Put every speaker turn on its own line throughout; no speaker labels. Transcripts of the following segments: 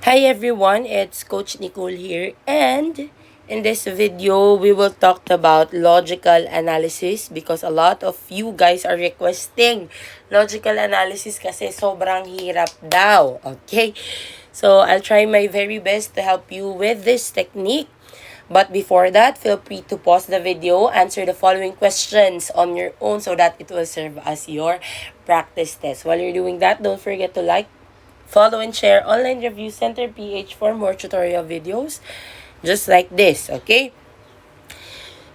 Hi everyone, it's Coach Nicole here, and in this video we will talk about logical analysis because a lot of you guys are requesting logical analysis kasi sobrang hirap daw. Okay, so I'll try my very best to help you with this technique. But before that, feel free to pause the video, answer the following questions on your own so that it will serve as your practice test. While you're doing that, don't forget to like, follow, and share Online Review Center PH for more tutorial videos just like this, okay?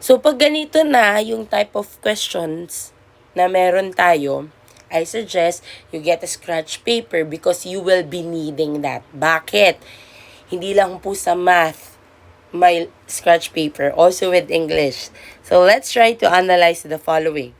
So, pag ganito na yung type of questions na meron tayo, I suggest you get a scratch paper because you will be needing that. Bakit? Hindi lang po sa math may scratch paper, also with English. So, let's try to analyze the following.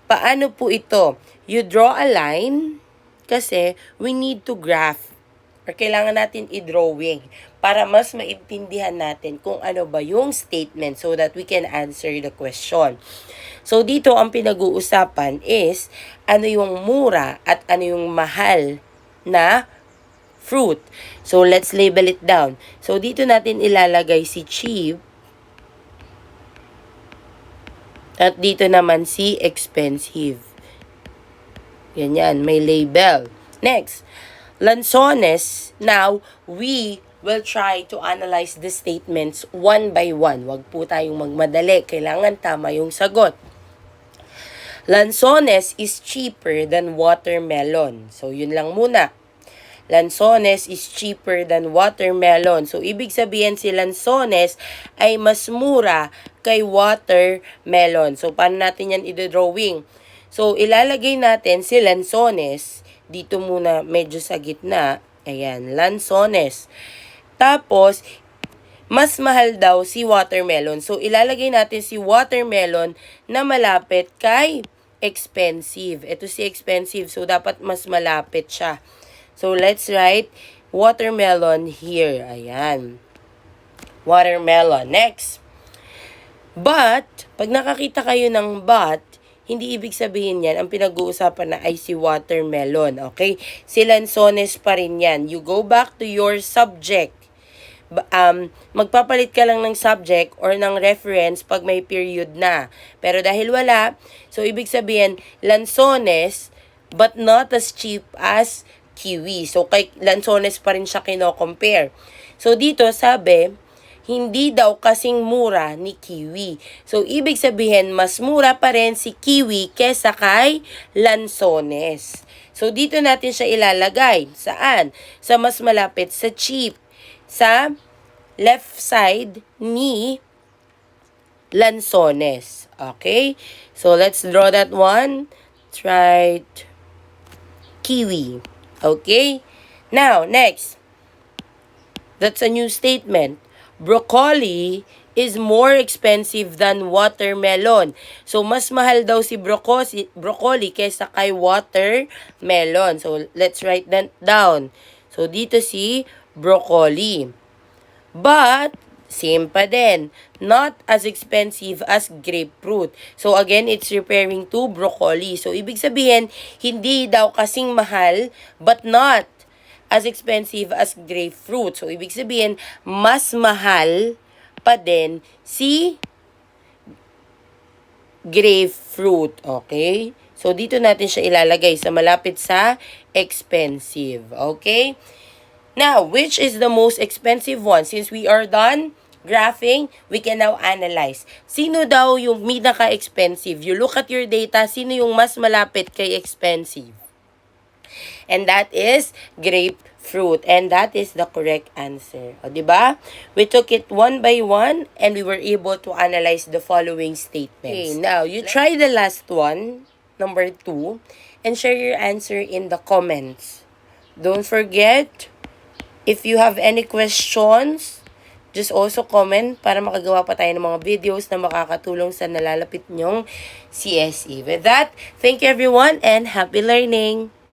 Paano po ito? You draw a line kasi we need to graph or kailangan natin i-drawing para mas maintindihan natin kung ano ba yung statement so that we can answer the question. So, dito ang pinag-uusapan is ano yung mura at ano yung mahal na fruit. So, let's label it down. So, dito natin ilalagay si cheap at dito naman si expensive. Yan, may label. Next, lanzones. Now, we will try to analyze the statements one by one. Wag po tayong magmadali. Kailangan tama yung sagot. Lanzones is cheaper than watermelon. So, yun lang muna. Lanzones is cheaper than watermelon. So, ibig sabihin si lanzones ay mas mura kay watermelon. So, paano natin yan i-drawing? So, ilalagay natin si lanzones. Dito muna medyo sa gitna. Ayan, lanzones. Tapos, mas mahal daw si watermelon. So, ilalagay natin si watermelon na malapit kay expensive. Ito si expensive. So, dapat mas malapit siya. So, let's write watermelon here. Ayan. Watermelon. Next. But, pag nakakita kayo ng but, hindi ibig sabihin yan, ang pinag-uusapan na ay si watermelon. Okay? Si lanzones pa rin yan. You go back to your subject. Magpapalit ka lang ng subject or ng reference pag may period na. Pero dahil wala, so ibig sabihin, lanzones, but not as cheap as kiwi. So, kay lanzones pa rin siya kino-compare. So, dito sabi, hindi daw kasing mura ni kiwi. So, ibig sabihin, mas mura pa rin si kiwi kesa kay lanzones. So, dito natin siya ilalagay. Saan? Sa mas malapit, sa cheap. Sa left side ni lanzones. Okay? So, let's draw that one. Try kiwi. Okay? Now, next. That's a new statement. Broccoli is more expensive than watermelon. So, mas mahal daw si broccoli kaysa kay watermelon. So, let's write that down. So, dito si broccoli. But, same pa din. Not as expensive as grapefruit. So, again, it's referring to broccoli. So, ibig sabihin, hindi daw kasing mahal, but not as expensive as grapefruit. So, ibig sabihin, mas mahal pa din si grapefruit. Okay? So, dito natin siya ilalagay sa malapit sa expensive. Okay? Now, which is the most expensive one? Since we are done graphing, we can now analyze. Sino daw yung pinaka-expensive? You look at your data, sino yung mas malapit kay expensive? And that is grapefruit. And that is the correct answer. O, diba? We took it one by one and we were able to analyze the following statements. Okay, now, you try the last one, number 2, and share your answer in the comments. Don't forget, if you have any questions, just also comment para makagawa pa tayo ng mga videos na makakatulong sa nalalapit nyong CSE. With that, thank you everyone and happy learning!